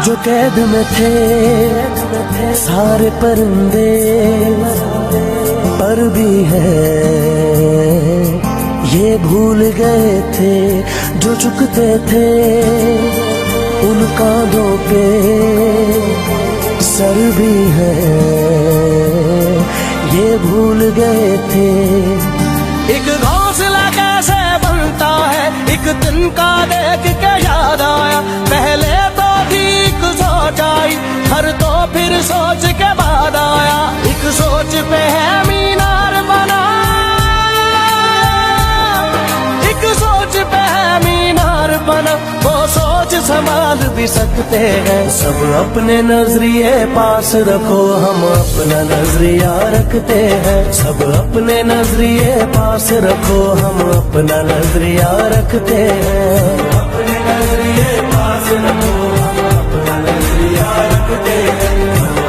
जो कैद में थे सारे परिंदे, पर भी है ये भूल गए थे जो झुकते थे उन कांधों पे सर भी है ये भूल गए थे। एक घोंसला कैसे बनता है एक दिन का देख के याद आया, पहले तो ठीक सोच आई हर तो फिर सोच के बाद आया। एक सोच पे है मीनार बना, एक सोच पे है मीनार बना, वो सोच संभाल भी सकते हैं। सब अपने नजरिए पास रखो हम अपना नजरिया रखते हैं। सब अपने नजरिए पास रखो हम अपना नजरिया रखते हैं। अपने नजरिए पास रखो हम अपना नजरिया रखते हैं।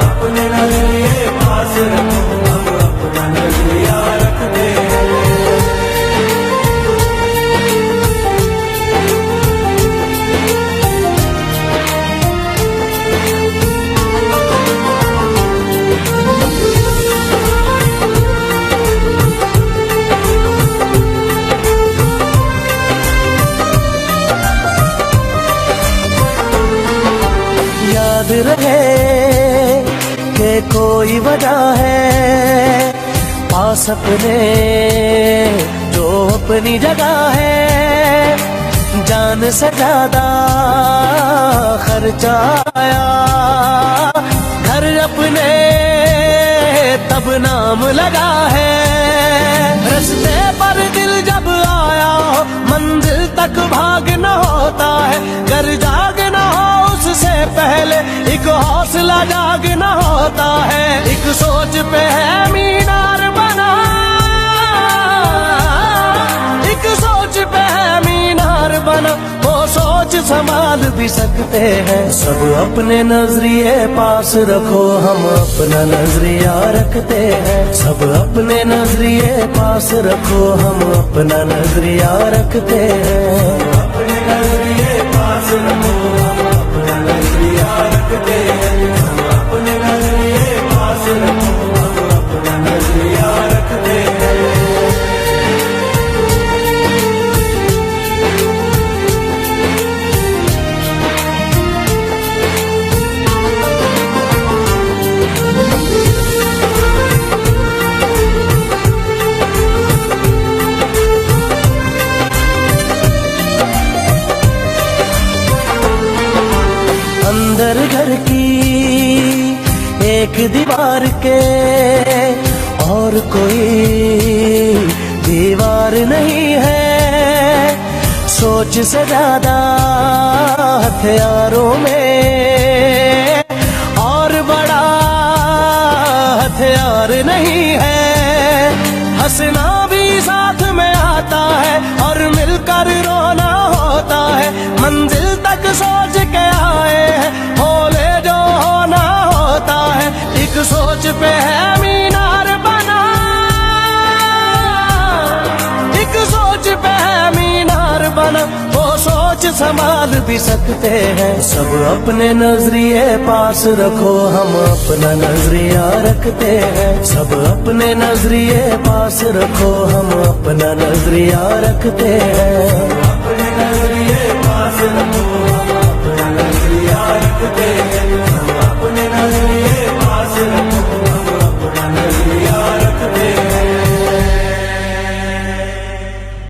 अपने नजरिए पास रखो हम अपना नजरिया रखते हैं। याद रहे कि कोई वजह है पास अपने जो अपनी जगह है। जान से ज्यादा खर्चा आया घर अपने तब नाम लगा है। रस्ते पर दिल जब आया हो मंजिल तक भागना होता है। घर जागना हो उससे पहले एक हौसला जागना होता है। एक सोच पे है मीनार बना, एक सोच पे है मीनार बना, वो सोच संभाल भी सकते हैं। सब अपने नजरिए पास रखो हम अपना नजरिया रखते हैं। सब अपने नजरिए पास रखो हम अपना नजरिया रखते हैं। अपने नजरिए पास रखो हम अपना नजरिया रखते हैं। अपने नजरिए पास रखो हम अपना नजरिया रखते हैं। अंदर घर की एक दीवार के और कोई दीवार नहीं है। सोच से ज्यादा हथियारों में और बड़ा हथियार नहीं है। हंसना भी साथ में आता है और मिलकर रोना होता है। मंजिल तक सोच के आए हैं होले जो होना होता है। एक सोच पे है मीनार बना, एक सोच पे है मीनार बना, वो सोच संभाल भी सकते हैं। सब अपने नजरिए पास रखो हम अपना नजरिया रखते हैं। सब अपने नजरिए पास रखो हम अपना नजरिया रखते हैं।